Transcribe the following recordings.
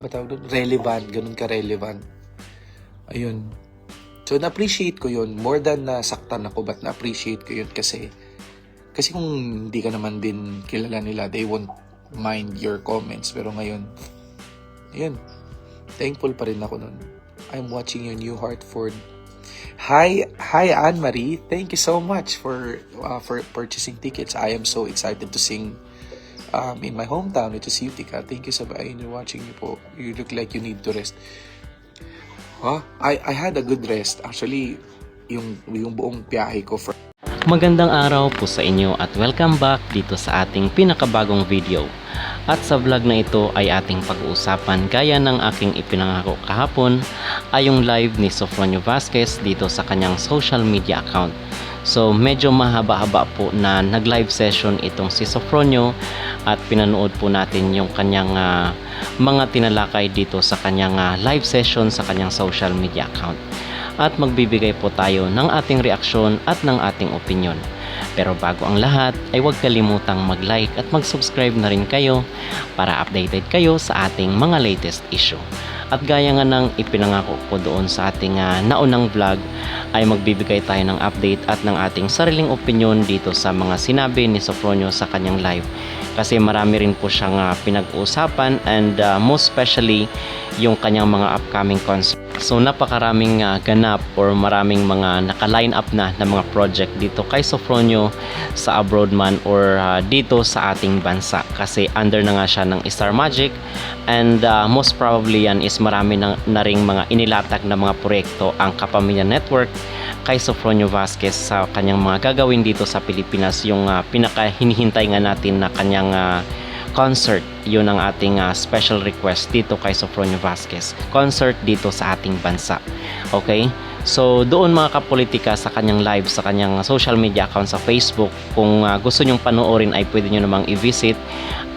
Tawag dun, relevant, ganun ka-relevant. Ayun. So, na-appreciate ko yun. More than nasaktan ako, but na-appreciate ko yun kasi kung hindi ka naman din kilala nila, they won't mind your comments. Pero ngayon, ayun. Thankful pa rin ako nun. I'm watching your New Hartford. Hi Anne-Marie. Thank you so much for purchasing tickets. I am so excited to sing in my hometown, which is Utica. Thank you so much. You're watching me po. You look like you need to rest. I had a good rest. Actually, yung buong biyahe ko for... Magandang araw po sa inyo at welcome back dito sa ating pinakabagong video. At sa vlog na ito ay ating pag-uusapan gaya ng aking ipinangako kahapon ay yung live ni Sofronio Vasquez dito sa kanyang social media account. So medyo mahaba-haba po na nag-live session itong si Sofronio at pinanood po natin yung kanyang mga tinalakay dito sa kanyang live session sa kanyang social media account. At magbibigay po tayo ng ating reaksyon at ng ating opinion. Pero bago ang lahat ay huwag kalimutang mag-like at mag-subscribe na rin kayo para updated kayo sa ating mga latest issue. At gaya nga ng ipinangako ko doon sa ating naunang vlog ay magbibigay tayo ng update at ng ating sariling opinion dito sa mga sinabi ni Sofronio sa kanyang live. Kasi marami rin po siyang pinag-uusapan and most especially yung kanyang mga upcoming concert. So napakaraming ganap or maraming mga naka-line up na mga project dito kay Sofronio sa abroad man or dito sa ating bansa. Kasi under na nga siya ng Star Magic and most probably yan is marami na ring mga inilatag na mga proyekto ang Kapamilya Network kay Sofronio Vasquez sa kanyang mga gagawin dito sa Pilipinas. Yung pinaka-hinihintay nga natin na kanyang concert, yun ang ating special request dito kay Sofronio Vasquez, concert dito sa ating bansa. Okay, so doon mga kapolitika sa kanyang live sa kanyang social media account sa Facebook, kung gusto nyong panoorin ay pwede nyo namang i-visit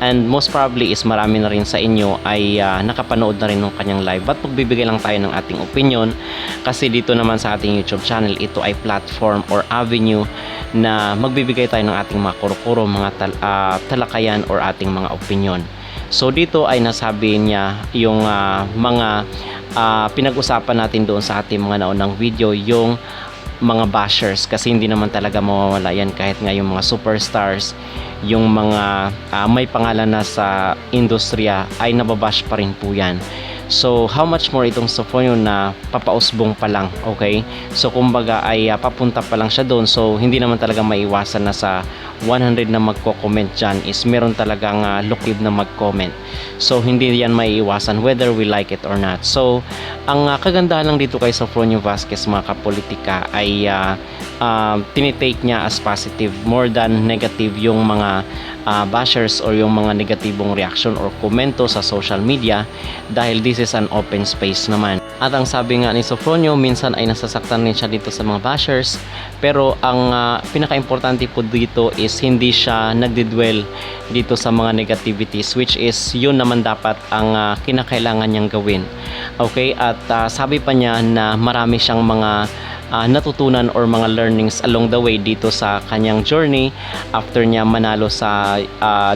and most probably is marami na rin sa inyo ay nakapanood na rin ng kanyang live. But magbibigay lang tayo ng ating opinion kasi dito naman sa ating YouTube channel, ito ay platform or avenue na magbibigay tayo ng ating mga kuro-kuro, mga talakayan or ating mga opinion. So dito ay nasabi niya yung mga pinag-usapan natin doon sa ating mga naunang video, yung mga bashers, kasi hindi naman talaga mawawala yan kahit nga yung mga superstars, yung mga may pangalan na sa industriya ay nababash pa rin po yan. So how much more itong Sofronio na papausbong pa lang, okay? So kumbaga ay papunta pa lang siya doon. So hindi naman talaga maiwasan na sa 100 na magko-comment dyan is meron talagang lukib na mag-comment. So hindi yan maiiwasan whether we like it or not. So ang kagandahan lang dito kay Sofronio Vasquez mga kapolitika ay tinitake niya as positive more than negative yung mga bashers or yung mga negatibong reaction or komento sa social media dahil this is an open space naman. At ang sabi nga ni Sofronio, minsan ay nasasaktan rin siya dito sa mga bashers, pero ang pinaka-importante po dito is hindi siya nagdidwell dito sa mga negativities, which is yun naman dapat ang kinakailangan niyang gawin. Okay, at sabi pa niya na marami siyang mga natutunan or mga learnings along the way dito sa kanyang journey after niya manalo sa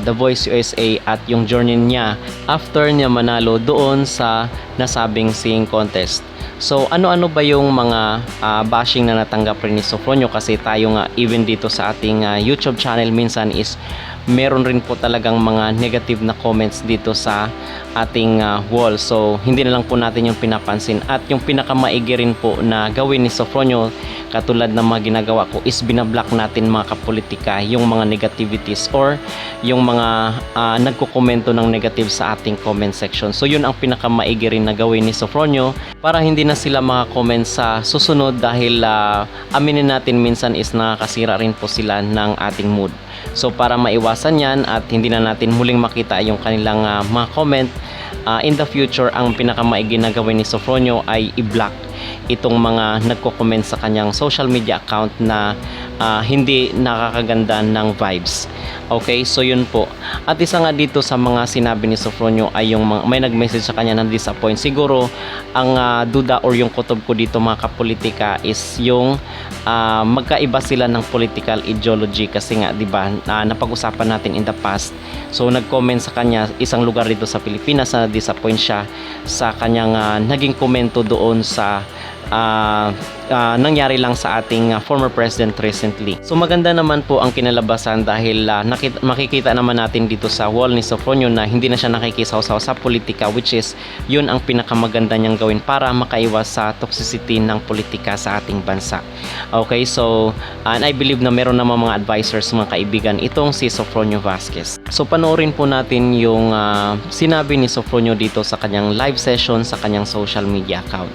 The Voice USA at yung journey niya after niya manalo doon sa nasabing singing contest. So ano-ano ba yung mga bashing na natanggap rin ni Sofronio, kasi tayo nga even dito sa ating YouTube channel minsan is meron rin po talagang mga negative na comments dito sa ating wall. So hindi na lang po natin yung pinapansin at yung pinakamaigi rin po na gawin ni Sofronio katulad ng mga ginagawa ko is binablock natin mga kapolitika yung mga negativities or yung mga nagkukomento ng negative sa ating comment section. So yun ang pinakamaigi rin na gawin ni Sofronio para hindi na sila maka-comment sa susunod dahil aminin natin minsan is nakakasira rin po sila ng ating mood. So para maiwasan yan at hindi na natin muling makita yung kanilang mga comment in the future, ang pinakamaigi na gawin ni Sofronio ay i-block itong mga nagko-comment sa kanyang social media account na hindi nakakaganda ng vibes. Okay, so yun po. At isa nga dito sa mga sinabi ni Sofronio ay yung may nag-message sa kanya ng disappoint. Siguro ang duda or yung kutob ko dito mga kapolitika is yung magkaiba sila ng political ideology kasi nga 'di ba napag-usapan natin in the past. So nag-comment sa kanya isang lugar dito sa Pilipinas na disappoint siya sa kanyang naging komento doon sa nangyari lang sa ating former president recently. So maganda naman po ang kinalabasan dahil makikita naman natin dito sa wall ni Sofronio na hindi na siya nakikisaw-saw sa politika, which is yun ang pinakamaganda niyang gawin para makaiwas sa toxicity ng politika sa ating bansa. Okay, so and I believe na meron naman mga advisors, mga kaibigan itong si Sofronio Vasquez. So panoorin po natin yung sinabi ni Sofronio dito sa kanyang live session sa kanyang social media account.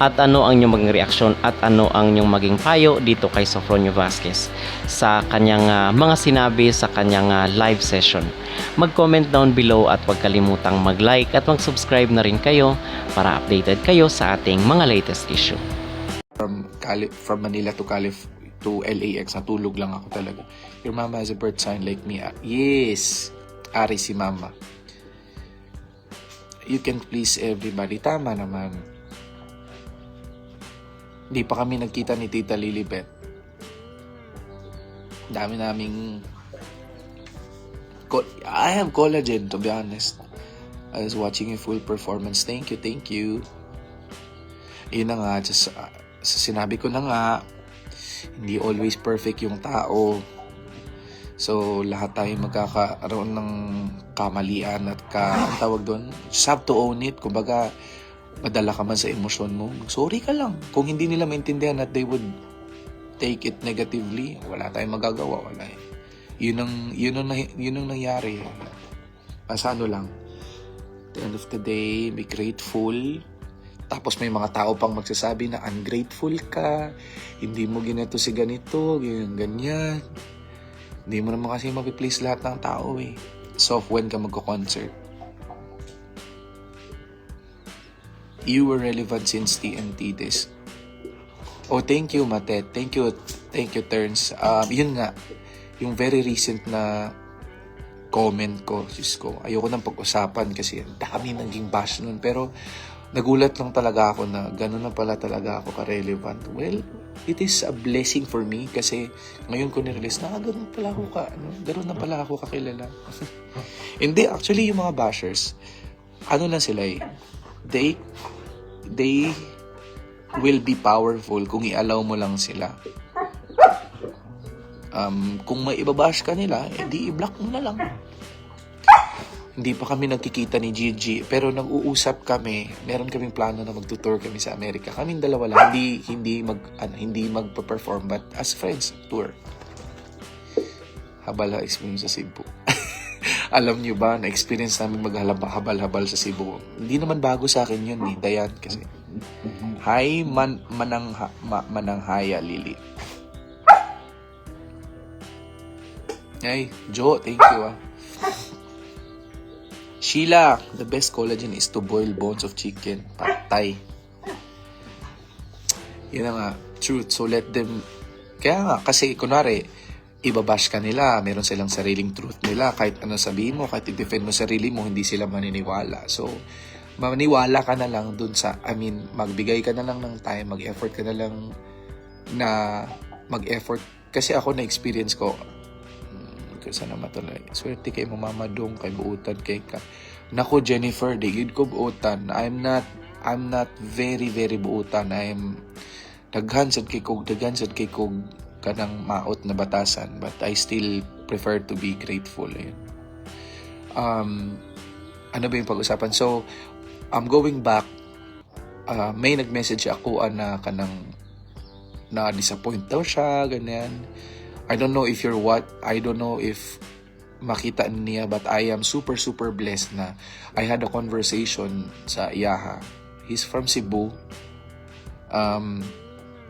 At ano ang inyong maging reaksyon at ano ang inyong maging payo dito kay Sofronio Vasquez sa kanyang mga sinabi sa kanyang live session. Mag-comment down below at huwag kalimutang mag-like at mag-subscribe na rin kayo para updated kayo sa ating mga latest issue. From Manila to LAX, natulog lang ako talaga. Your mama has a birth sign like me. Yes, Ari si mama. You can please everybody. Tama naman. Hindi pa kami nagkita ni Tita Lilibet. Dami naming... I have collagen, to be honest. I was watching a full performance. Thank you. Yun na nga, just, sinabi ko na nga, hindi always perfect yung tao. So, lahat tayo magkakaroon ng kamalian at ang tawag doon, just have to own it. Kumbaga, madala ka man sa emosyon mo, sorry ka lang. Kung hindi nila maintindihan at they would take it negatively, wala tayong magagawa, wala eh. Yun ang nangyari. Sa ano lang, at the end of the day, be grateful. Tapos may mga tao pang magsasabi na ungrateful ka, hindi mo ginato si ganito, ganyan. Hindi mo naman kasi mapiplease lahat ng tao eh. So, when ka magko-concert, you were relevant since TNT days. Oh, thank you, Mate. Thank you, Turns. Yun nga, yung very recent na comment ko, Diyos ko, ayoko nang pag-usapan kasi dami naging bash nun. Pero nagulat lang talaga ako na gano'n na pala talaga ako ka-relevant. Well, it is a blessing for me kasi ngayon ko nirelease na gano'n na pala ako kakilala. Hindi, actually yung mga bashers, ano lang sila eh, they will be powerful kung i-allow mo lang sila. Kung may ibabash ka nila, di i-block mo na lang. Hindi pa kami nagkikita ni Gigi, pero nag-uusap kami. Meron kaming plano na magtutour kami sa Amerika. Kaming dalawa lang, hindi magpa-perform but as friends, tour. Habal experience sa Cebu. Alam nyo ba, na-experience namin maghabal-habal sa Cebu. Hindi naman bago sa akin yun ni Dayan kasi. Hi, Mananghaya Lily. Hey, Joe, thank you Sheila, the best collagen is to boil bones of chicken. Patay. Yun na nga, truth. So let them... Kaya nga, kasi kunwari, ibabash ka nila, meron silang sariling truth nila. Kahit ano sabihin mo, kahit i-defend mo sarili mo, hindi sila maniniwala. So, maniwala ka na lang dun sa, magbigay ka na lang ng time, mag-effort ka na lang na mag-effort. Kasi ako na-experience ko, sana matuloy. Swerte kay Mama Dong, kay Buutan, kay ka. Nako Jennifer, digid ko Buutan. I'm not very Buutan. I'm daghansad kay kog kanang maot na batasan, but I still prefer to be grateful. Ano ba yung pag-usapan? So, I'm going back. May nag-message ako na kanang na disappoint daw siya, ganyan. I don't know if makita niya, but I am super blessed na I had a conversation sa Iyaha. He's from Cebu.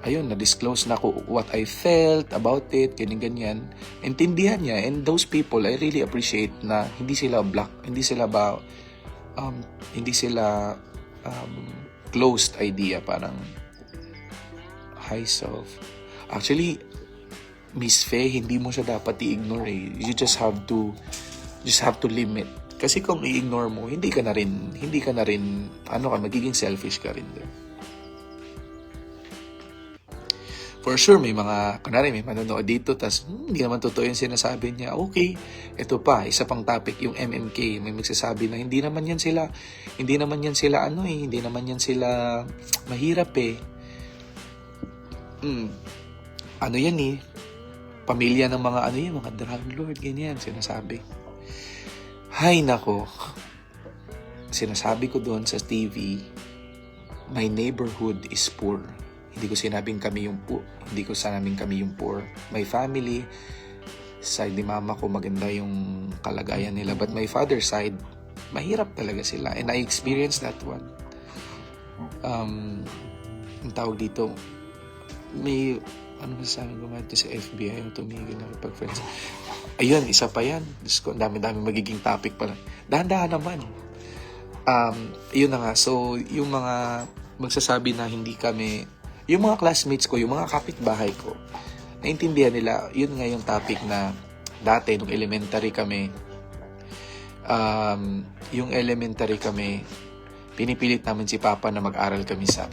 Ayun, na-disclose na ko what I felt about it, ganyan. Intindihan niya, and those people, I really appreciate na hindi sila closed idea, parang Hi, Sof. Actually, Miss Faye, hindi mo siya dapat i-ignore eh. You just have to limit. Kasi kung i-ignore mo, hindi ka na rin, magiging selfish ka rin din. For sure, may manonood dito, tas hindi naman totoo yung sinasabi niya. Okay, ito pa, isa pang topic, yung MMK. May magsasabi na hindi naman yan sila mahirap eh. Ano yan eh, pamilya ng mga mga drug lord, ganyan, sinasabi. Hay nako, sinasabi ko doon sa TV, my neighborhood is poor. Hindi ko sinabing kami yung poor. My family, side ni mama ko, maganda yung kalagayan nila. But my father's side, mahirap talaga sila. And I experienced that one. Ang tawag dito, may, masasabi ko dito sa FBI, yung tumigil na pag-friends. Ayun, isa pa yan. Diyos ko, dami-dami magiging topic pala. Dahan-dahan naman. Yun na nga. So, yung mga magsasabi na hindi kami, yung mga classmates ko, yung mga kapitbahay ko, naintindihan nila, yun nga yung topic na dati, nung elementary kami, pinipilit namin si Papa na mag-aral kami sa,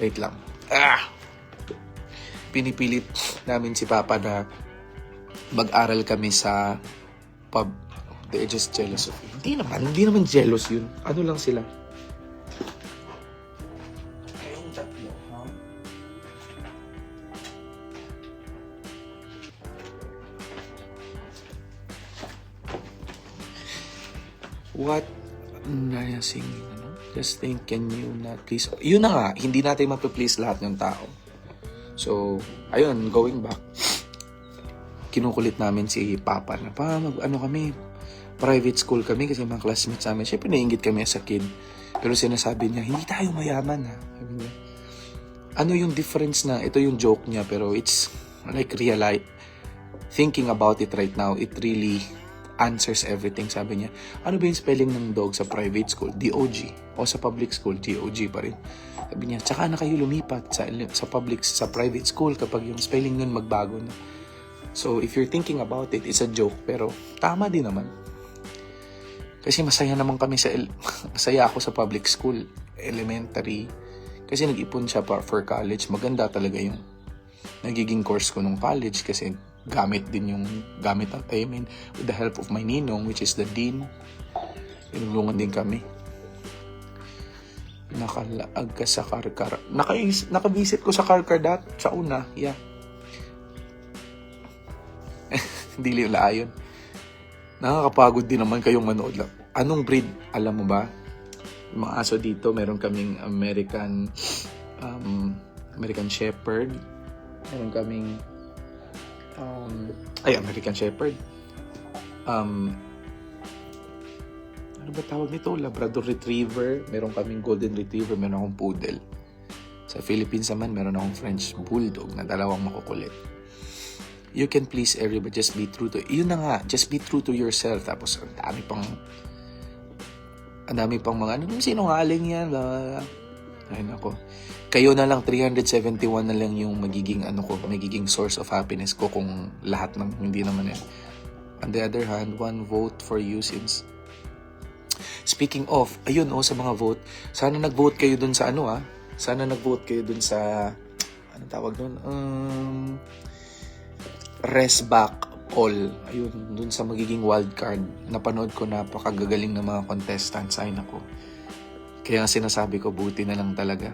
wait lang, pinipilit namin si Papa na mag-aral kami sa pub. They're just jealous of you. Hindi naman jealous yun. Ano lang sila? What? Just think, can you not please? Yun na nga, hindi natin mapiplease lahat ng tao. So, ayun, going back, kinukulit namin si Papa na, kami, private school kami kasi mga classmates namin. Siyempre, naiingit kami as a kid. Pero sinasabi niya, hindi tayo mayaman ha. Ano yung difference na, ito yung joke niya, pero it's like thinking about it right now, it really answers everything. Sabi niya, ano ba yung spelling ng dog sa private school? D-O-G. O sa public school, G-O-G pa rin. Sabi niya, tsaka na kayo lumipat sa private school kapag yung spelling nun magbago na. So, if you're thinking about it, it's a joke, pero tama din naman. Kasi masaya naman kami masaya ako sa public school, elementary. Kasi nag-ipon siya for college. Maganda talaga yung nagiging course ko nung college kasi gamit with the help of my ninong, which is the dean. Tinulungan din kami. Nakalaag ka sa Karkar. Nakavisit ko sa Karkar sa una. Yeah. Hindi la ayon. Nakakapagod din naman kayong manood lang. Anong breed? Alam mo ba? Yung mga aso dito, meron kaming American Shepherd. Meron kaming American Shepherd. Ano ba tawag nito? Labrador Retriever. Meron kaming Golden Retriever. Meron akong Poodle. Sa Philippines naman, meron akong French Bulldog na dalawang makukulit. You can please everybody. Just be true to... Yun na nga. Just be true to yourself. Tapos, ang dami pang mga... sinungaling yan? Ay, nako. Kayo na lang, 371 na lang yung magiging source of happiness ko kung lahat ng hindi naman yan. On the other hand, one vote for you since... Speaking of, ayun sa mga vote, sana nag-vote kayo dun sa sana nag-vote kayo dun sa... Anong tawag dun? Rest back all. Ayun, dun sa magiging wildcard. Napanood ko, napakagagaling ng mga contestants. Ay, nako. Kaya sinasabi ko, buti na lang talaga.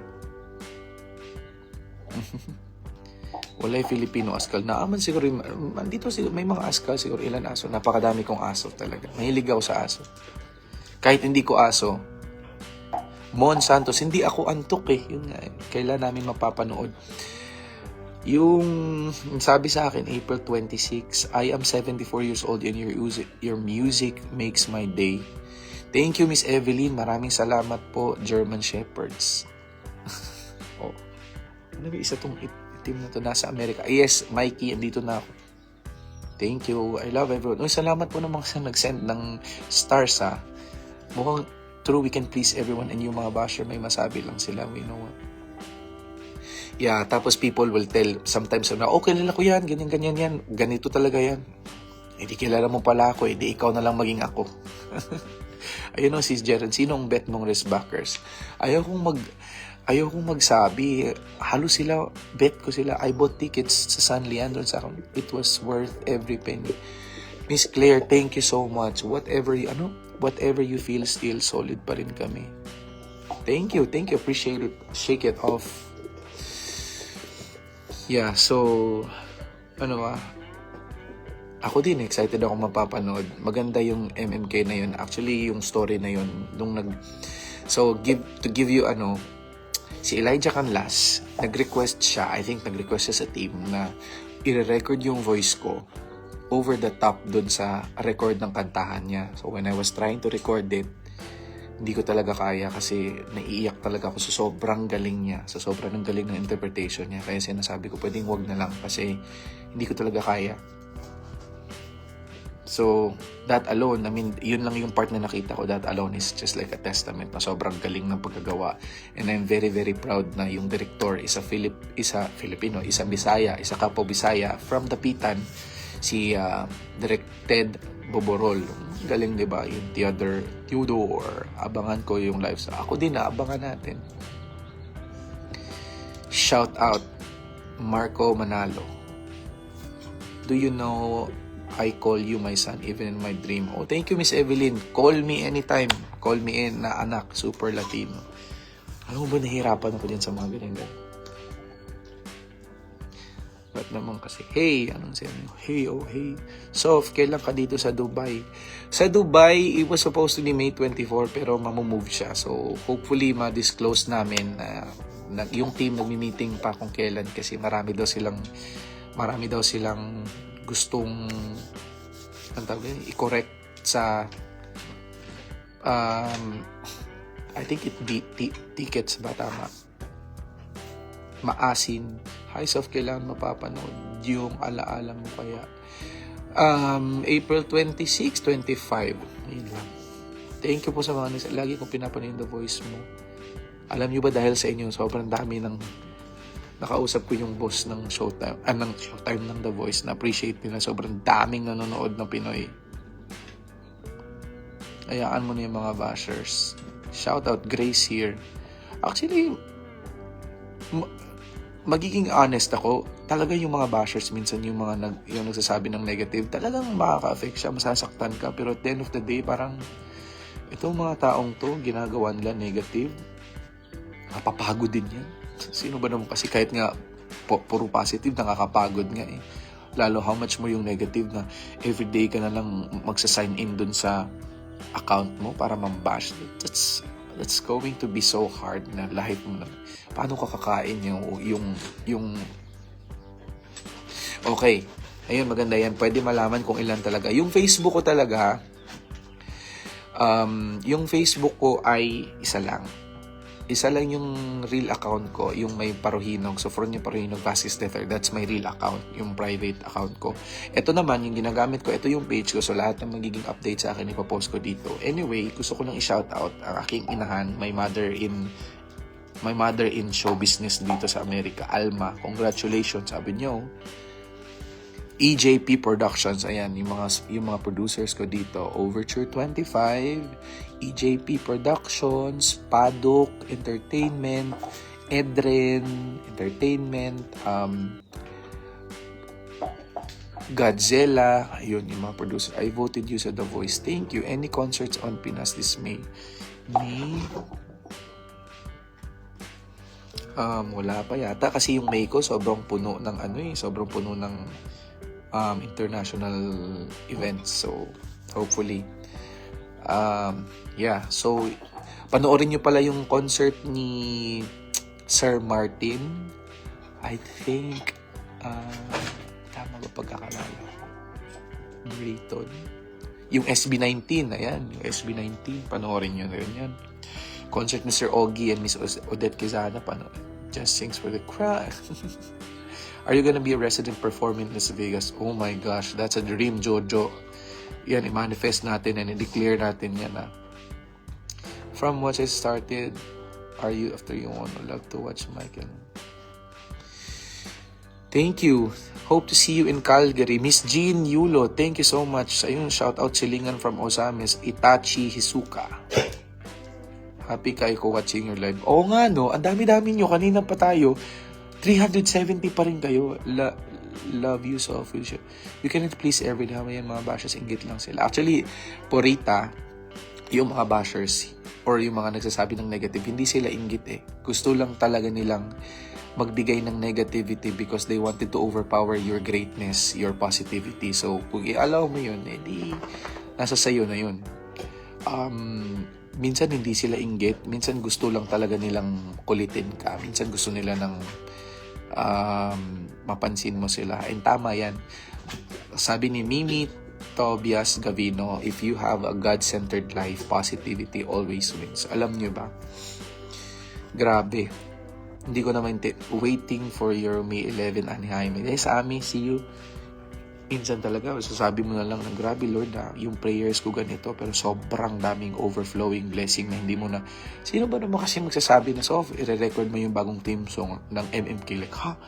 Walay Filipino askal. Naaman siguro, andito may mga askal siguro, ilan aso. Napakadami kong aso talaga. Mahilig ako sa aso. Kahit hindi ko aso, Mon Santos, hindi ako antok eh. Yun nga, kailan namin mapapanood. Yung sabi sa akin, April 26, I am 74 years old and your music makes my day. Thank you, Miss Evelyn. Maraming salamat po, German Shepherds. Oh. Ano ba isa tong itim na to? Nasa Amerika. Yes, Mikey, andito na ako. Thank you. I love everyone. Salamat po naman sa nag-send ng stars ha. Mukhang true, we can please everyone, and yung mga basher, may masabi lang sila, you know what? Yeah, tapos people will tell sometimes na, okay nila ko yan, ganyan yan, ganito talaga yan. Hindi kilala mo pala ako, di ikaw na lang maging ako. Ayun o, sis Jeren, sino ang bet mong Resbackers? Ayaw kong magsabi. Halos sila, bet ko sila. I bought tickets sa San Leandro sa akin. It was worth every penny. Miss Claire, thank you so much. Whatever you feel, still solid pa rin kami. Thank you. Appreciate it. Shake it off. Yeah, so, ako din, excited ako mapapanood. Maganda yung MMK na yun. Actually, yung story na yun, so, to give you, si Elijah Canlas, nag-request siya sa team na i-record yung voice ko over the top dun sa record ng kantahan niya. So, when I was trying to record it, hindi ko talaga kaya kasi naiiyak talaga ako sa sobrang galing niya, sa sobrang galing ng interpretation niya. Kaya sinasabi ko, pwedeng wag na lang kasi hindi ko talaga kaya. So, that alone, yun lang yung part na nakita ko. That alone is just like a testament na sobrang galing ng pagkagawa. And I'm very, very proud na yung director is a Filipino, isa Bisaya, isa Kapo Bisaya from Dapitan, si Direct Ted Boborol. Galing, di ba? Yung Theodore. Abangan ko yung live. So, ako din, abangan natin. Shout out, Marco Manalo. Do you know I call you my son even in my dream? Oh, thank you, Miss Evelyn. Call me anytime. Call me in na anak. Super Latino. Alam mo ba, nahihirapan ako dyan sa mga ganyan. Ba't naman kasi, hey, anong sabi mo? Hey, oh, hey. Sof, kailan ka dito sa Dubai? Sa Dubai, it was supposed to be May 24, pero mamumove siya. So, hopefully, ma-disclose namin na yung team nagmi-meeting pa kung kailan kasi marami daw silang gustong i-correct sa I think tickets ba tama? Maasin. Hi, Sof, kailangan mapapanood yung alaala mo kaya. April 26, 25. Ayun lang. Thank you po sa mga lagi kong pinapanood The Voice mo. Alam nyo ba dahil sa inyo, sobrang dami ng nakausap ko yung boss ng Showtime ng The Voice na appreciate nila. Sobrang daming nanonood ng Pinoy. Hayaan mo na yung mga bashers. Shout out Grace here. Actually, magiging honest ako, talaga yung mga bashers minsan yung nagsasabi ng negative, talagang makaka-affect siya, masasaktan ka, pero at the end of the day, parang itong mga taong to, ginagawa nila negative, napapagod din yan. Sino ba naman kasi kahit nga puro positive, nakakapagod nga eh. Lalo how much more yung negative na everyday ka na lang magsa-sign in dun sa account mo para mambash. That's going to be so hard na lahat mo na. Paano ka kakain yung okay. Ayun, maganda yan. Pwede malaman kung ilan talaga. Yung Facebook ko talaga, yung Facebook ko ay isa lang. Isa lang yung real account ko, yung may Paruhinog. So, Fronyo Paruhinog Vasquez III, that's my real account, yung private account ko. Ito naman, yung ginagamit ko, ito yung page ko. So, lahat ng magiging update sa akin, ipapost ko dito. Anyway, gusto ko lang i-shoutout ang aking inahan, my mother in show business dito sa Amerika, Alma. Congratulations, sabi nyo. EJP Productions, ayan, yung mga producers ko dito. Overture 25, EJP Productions, Paddock Entertainment, Edren Entertainment, Godzilla, ayun, yung mga producers. I voted you sa The Voice. Thank you. Any concerts on Pinas this May? May? Wala pa yata kasi yung May ko sobrang puno ng sobrang puno ng international events. So, hopefully. Yeah. So, panoorin nyo pala yung concert ni Sir Martin. I think, tama ba pagkakalala? Brayton. Yung SB19, ayan. Yung SB19, panoorin nyo na rin yan. Concert ni Sir Ogie and Miss Odette Quezada, Just Sings for the Crowd. Are you gonna be a resident performer in Las Vegas? Oh my gosh, that's a dream, Jojo. Yan, i-manifest natin and i-declare natin yan na From what I started, are you after you want to love to watch Michael? Thank you. Hope to see you in Calgary. Miss Jean Yulo, thank you so much. Ayun, shout out silingan from Osamis, Itachi Hisuka. Happy kayo ko watching your live. Oo nga no, ang dami-dami nyo. Kanina pa tayo. 370 pa rin kayo. Love you so much. You cannot please every day. Yan mga bashers, inggit lang sila. Actually, Porita, yung mga bashers or yung mga nagsasabi ng negative, hindi sila inggit eh. Gusto lang talaga nilang magbigay ng negativity because they wanted to overpower your greatness, your positivity. So, kung i-allow mo yun, edi nasa sayo na yun. Minsan hindi sila inggit, minsan gusto lang talaga nilang kulitin ka, minsan gusto nila ng mapansin mo sila. And tama yan. Sabi ni Mimi Tobias Gavino, if you have a God-centered life, positivity always wins. Alam nyo ba? Grabe. Hindi ko naman waiting for your May 11 Anaheim. Yes, Ami, see you. Minsan talaga, sasabi mo na lang na grabe Lord yung prayers ko ganito, pero sobrang daming overflowing blessing na hindi mo na. Sino ba naman kasi magsasabi na Sof, i-record mo yung bagong theme song ng MMK? Like, ha?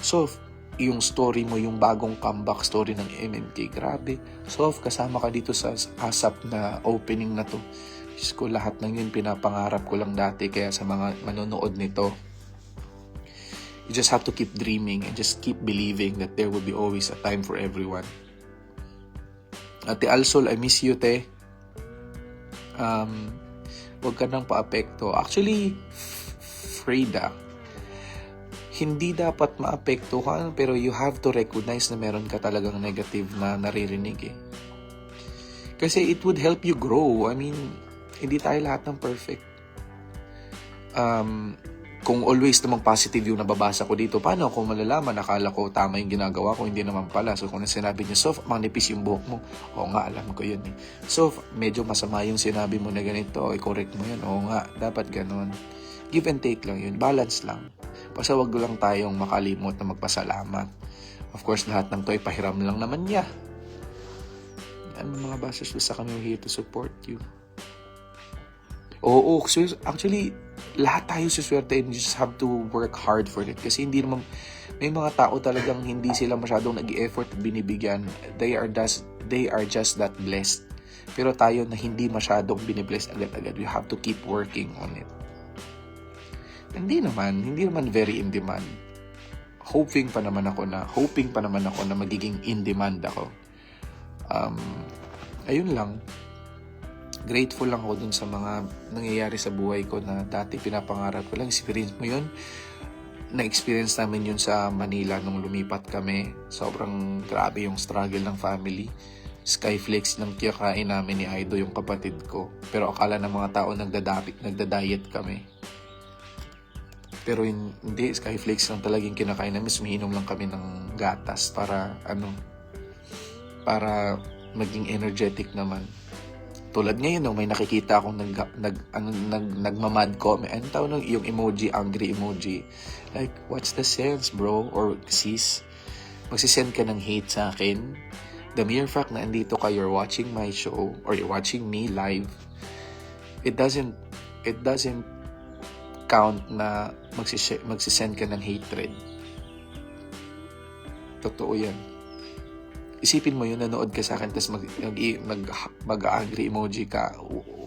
Sof, yung story mo, yung bagong comeback story ng MMK, grabe. Sof, kasama ka dito sa ASAP na opening na to. Diyos ko, lahat ng yun pinapangarap ko lang dati, kaya sa mga manonood nito, you just have to keep dreaming and just keep believing that there will be always a time for everyone. Ate Alsol, I miss you, te. Huwag ka nang paapekto. Actually, Frida, hindi dapat maapektuhan, pero you have to recognize na meron ka talagang negative na naririnig eh. Kasi it would help you grow. I mean, hindi tayo lahat ng perfect. Kung always namang positive yung nababasa ko dito, paano ako malalaman? Nakala ko tama yung ginagawa ko, hindi naman pala. So kung sinabi niya, Sof, manipis yung buhok mo. Oo nga, alam ko yun eh. Sof, medyo masama yung sinabi mo na ganito, i-correct mo yun. Oo nga, dapat ganun. Give and take lang yun, balance lang. Basta wag lang tayong makalimot na magpasalamat. Of course, lahat ng to ay pahiram lang naman niya. Mga basis sa kami here to support you. Oo, actually, lahat tayo suswerte and you just have to work hard for it. Kasi hindi naman, may mga tao talagang hindi sila masyadong nag-i-effort at binibigyan. They are just that blessed. Pero tayo na hindi masyadong binibless agad-agad, we have to keep working on it. Hindi naman very in demand. Hoping pa naman ako na magiging in demand ako. Ayun lang. Grateful lang ako dun sa mga nangyayari sa buhay ko na dati pinapangarap ko lang. Experience mo yun. Na-experience namin yun sa Manila nung lumipat kami. Sobrang grabe yung struggle ng family. Skyflakes ng kiyakain namin ni Aido, yung kapatid ko. Pero akala ng mga tao nagda-diet kami. Pero hindi, Skyflakes lang talagang kinakain namin. Sumiinom lang kami ng gatas para maging energetic naman. Tulad ngayon, may nakikita akong nagmamad comment. Ano tawag nung yung emoji, angry emoji. Like, what's the sense, bro? Or sis? Magsisend ka ng hate sa akin. The mere fact na andito ka, you're watching my show, or you're watching me live, it doesn't count na magsisend ka ng hatred. Totoo yan. Isipin mo yun, nanood ka sa akin, tapos mag-angry emoji ka.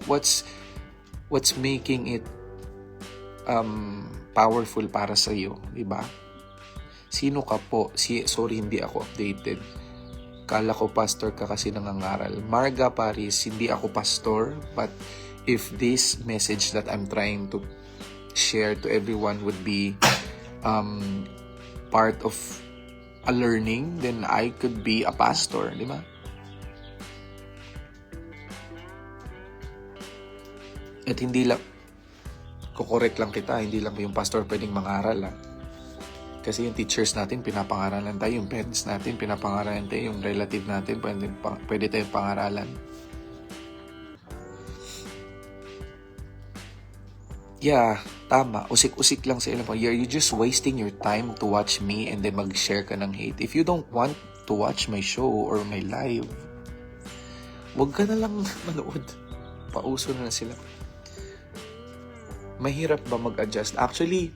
What's making it powerful para sa iyo, di ba? Sino ka po? Sorry, hindi ako updated. Kala ko pastor ka kasi nangangaral. Marga Paris, hindi ako pastor, but if this message that I'm trying to share to everyone would be part of a learning, then I could be a pastor, di ba? At hindi lang, kukorek lang kita, hindi lang yung pastor pwedeng mangaral. Kasi yung teachers natin, pinapangaralan tayo. Yung parents natin, pinapangaralan tayo. Yung relative natin, pwede tayong pangaralan. Yeah, tama. Usik-usik lang sa ilang. You're just wasting your time to watch me and then mag-share ka ng hate. If you don't want to watch my show or my live, wag ka na lang manood. Pauso na sila. mahirap ba mag-adjust? Actually,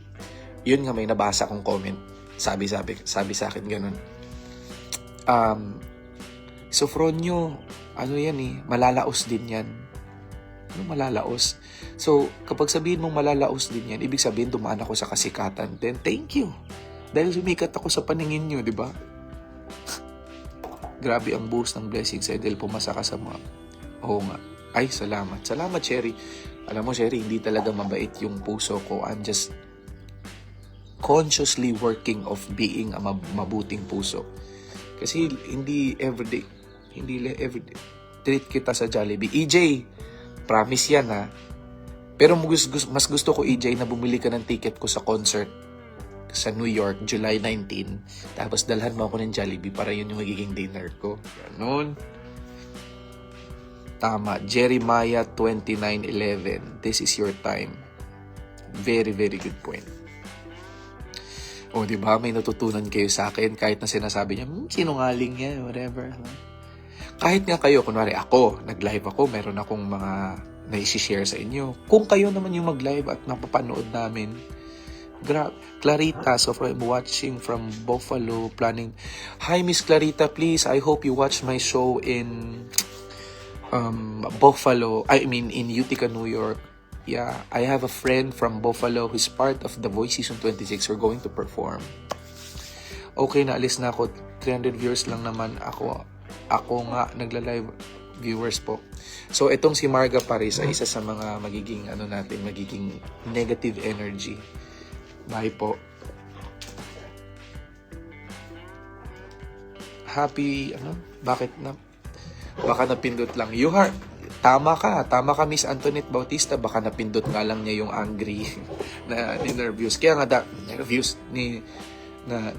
yun nga, may nabasa kong comment. Sabi sa akin ganun. Sofronio, ano yan eh, malalaos din yan. Ano malalaos? So, kapag sabihin mong malalaos din yan, ibig sabihin dumaan ako sa kasikatan. Then, thank you. Dahil sumikat ako sa paningin nyo, di ba? Grabe ang boost ng blessings dahil pumasa ka sa mga... Oo nga. Ay, salamat. Salamat, Cherry. Alam mo, Cherry, hindi talaga mabait yung puso ko. I'm just consciously working of being a mabuting puso. Kasi hindi everyday treat kita sa Jollibee. EJ, promise yan ha. Pero mas gusto ko, EJ, na bumili ka ng ticket ko sa concert sa New York, July 19. Tapos dalhan mo ako ng Jollibee para yun yung magiging dinner ko. Ganun. Tama. Jeremiah 29:11. This is your time. Very, very good point. O, di ba? May natutunan kayo sa akin kahit na sinasabi niya, sinungaling niya, whatever. Kahit nga kayo, kunwari ako, nag-live ako, meron akong mga na-share sa inyo. Kung kayo naman yung mag-live at napapanood namin, Clarita, so I'm watching from Buffalo, planning. Hi, Miss Clarita, please, I hope you watch my show in Buffalo, in Utica, New York. Yeah, I have a friend from Buffalo who's part of The Voice Season 26. We're going to perform. Okay, naalis na ako. 300 viewers lang naman ako. Ako nga, nagla-live viewers po. So, itong si Marga Paris ay isa sa mga magiging, magiging negative energy. Bye po. Happy, bakit na? Baka napindot lang. Tama ka, Miss Antoinette Bautista. Baka napindot nga lang niya yung angry na ninervyos. Kaya nga,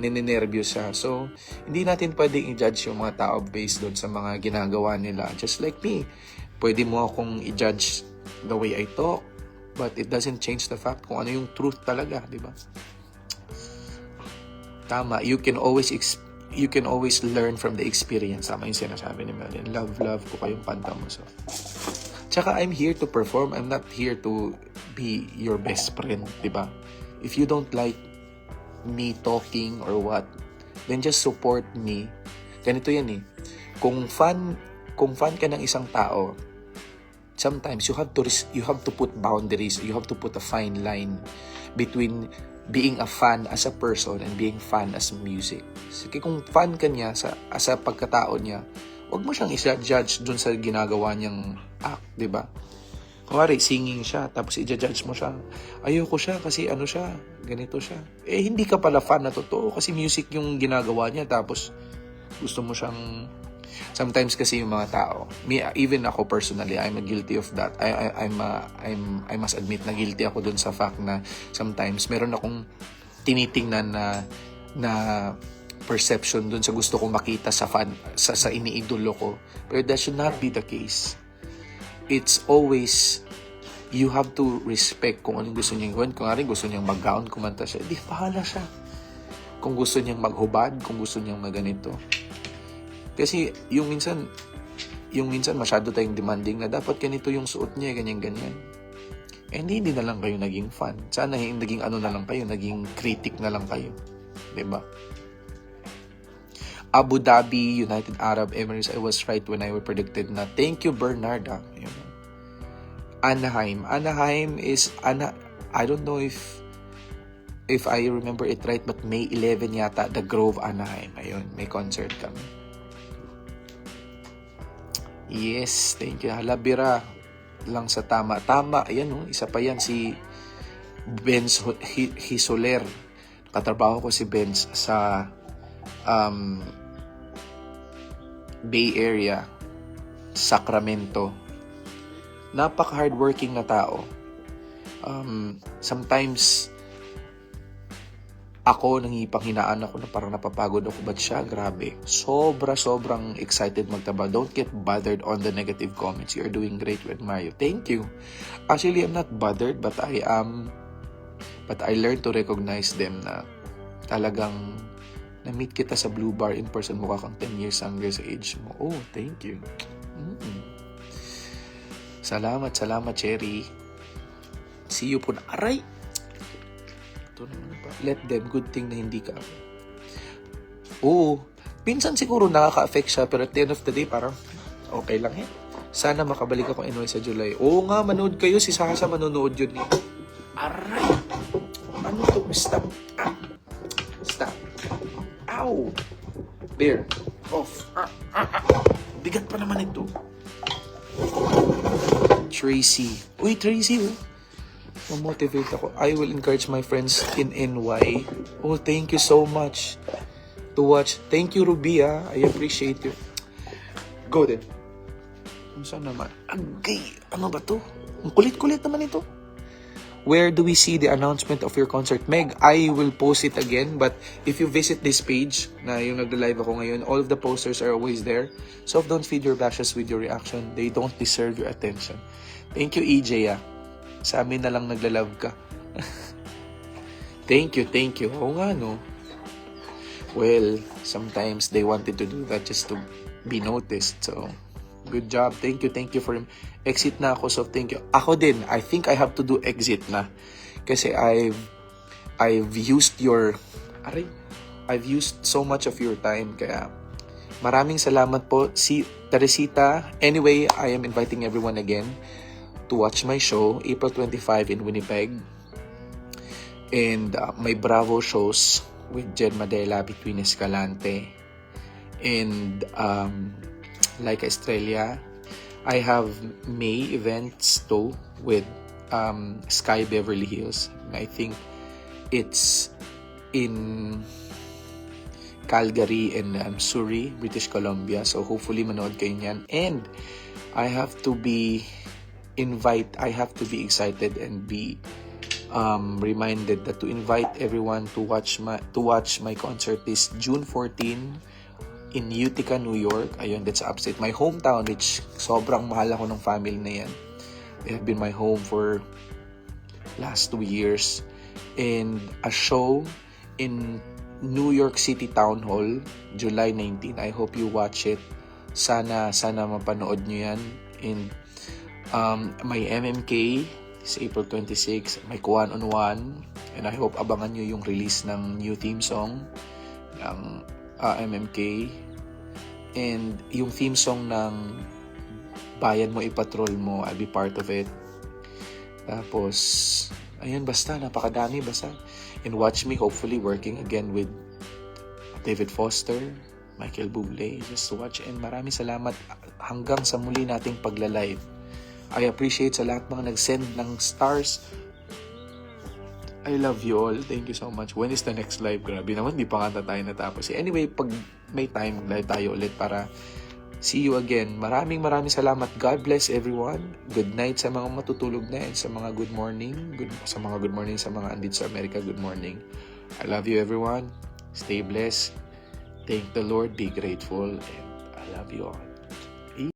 ninenervyos siya. So, hindi natin pwedeng i-judge yung mga tao based doon sa mga ginagawa nila. Just like me, pwede mo akong i-judge the way I talk, but it doesn't change the fact kung ano yung truth talaga, di ba? Tama, you can always learn from the experience. Tama yung sinasabi ni Melanie. Love ko kayong kanta mo. So. Tsaka I'm here to perform. I'm not here to be your best friend, di ba? If you don't like me talking or what, then just support me. Ganito yan eh. Kung fan ka ng isang tao, sometimes you have to put boundaries. You have to put a fine line between being a fan as a person and being fan as music. Sige, kung fan ka niya sa pagkatao niya, wag mo siyang i-judge dun sa ginagawa niyang act, di ba? Kunwari, singing siya, tapos i-judge mo siya. Ayoko siya kasi ano siya, ganito siya. Eh, hindi ka pala fan na totoo kasi music yung ginagawa niya, tapos gusto mo siyang... Sometimes kasi yung mga tao, even ako personally, I'm guilty of that. I must admit na guilty ako dun sa fact na sometimes meron akong tinitingnan na perception dun sa gusto kong makita sa iniidolo ko. Pero that should not be the case. It's always, you have to respect kung anong gusto niyang gawin. Kung gusto niyang mag-gown, kumanta siya, di bahala siya. Kung gusto niyang maghubad, kung gusto niyang maganito. Kasi yung minsan masyado tayong demanding na dapat ganito yung suot niya, ganyan-ganyan. Eh, hindi na lang kayo naging fan. Sana naging na lang kayo, naging critic na lang kayo. Diba? Abu Dhabi, United Arab Emirates, I was right when I predicted na. Thank you, Bernarda. Anaheim is, I don't know if I remember it right, but May 11 yata, The Grove, Anaheim. Ayun, may concert kami. Yes, thank you. Halabira lang sa tama. Tama, ayan isa pa yan, si Benz Hisoler. Katrabaho ko si Benz sa Bay Area, Sacramento. Napaka-hardworking na tao. Sometimes, ako, nangipanghinaan ako na parang napapagod ako. Ba't siya? Grabe. Sobrang excited magtaba. Don't get bothered on the negative comments. You're doing great with Mario. Thank you. Actually, I'm not bothered, but I learned to recognize them na talagang na-meet kita sa Blue Bar in person. Mukha kang 10 years younger sa age mo. Oh, thank you. Salamat, Cherry. See you po na. Aray! Ito naman ba? Let them. Good thing na hindi ka. Oo. Pinsan siguro nakaka-affect siya, pero at the end of the day, parang okay lang eh. Sana makabalik ako anyway sa July. Oo nga, manood kayo. Si Sasha manonood yun eh. Aray! Ano to? Stop. Ah. Stop. Ow! There. Off. Bigat pa naman ito. Tracy. Uy, Tracy, oh. Mamotivate ako. I will encourage my friends in NY. Oh, thank you so much to watch. Thank you, Ruby, ah. I appreciate you. Go then. Saan naman? Agay! Ano ba to? Ang kulit-kulit naman ito. Where do we see the announcement of your concert? Meg, I will post it again. But if you visit this page, na yung nagda-live ako ngayon, all of the posters are always there. So don't feed your bashes with your reaction. They don't deserve your attention. Thank you, EJ, ah. Sa amin na lang nagla-love ka. Thank you, thank you. Oo nga, no? Well, sometimes they wanted to do that just to be noticed. So, good job. Thank you for him. Exit na ako, so thank you. Ako din, I think I have to do exit na. Kasi I've used I've used so much of your time. Kaya, maraming salamat po. Si Teresita. Anyway, I am inviting everyone again to watch my show, April 25 in Winnipeg. And my Bravo shows with Jed Madela between Escalante and like Australia. I have May events too with Sky Beverly Hills. I think it's in Calgary and Surrey, British Columbia. So hopefully manood kayo niyan. And I have to be excited and be reminded that to invite everyone to watch my concert is June 14 in Utica, New York. Ayun, that's upstate. My hometown, which sobrang mahal ako ng family na yan. They have been my home for last 2 years. And a show in New York City Town Hall, July 19. I hope you watch it. Sana mapanood nyo yan. And may MMK is April 26. May Kuwan on One. And I hope abangan nyo yung release ng new theme song ng MMK. And yung theme song ng Bayan Mo Ipatrol Mo, I'll be part of it. Tapos, ayun, basta, napakadami, basta. And watch me, hopefully, working again with David Foster, Michael Bublé, just to watch. And maraming salamat hanggang sa muli nating pagla-live. I appreciate sa lahat mga nag-send ng stars. I love you all. Thank you so much. When is the next live? Grabe naman, di pa nga tayo natapos. Anyway, pag may time, live tayo ulit para see you again. Maraming salamat. God bless everyone. Good night sa mga matutulog na and sa mga good morning. Sa mga andito sa Amerika, good morning. I love you everyone. Stay blessed. Thank the Lord. Be grateful. And I love you all.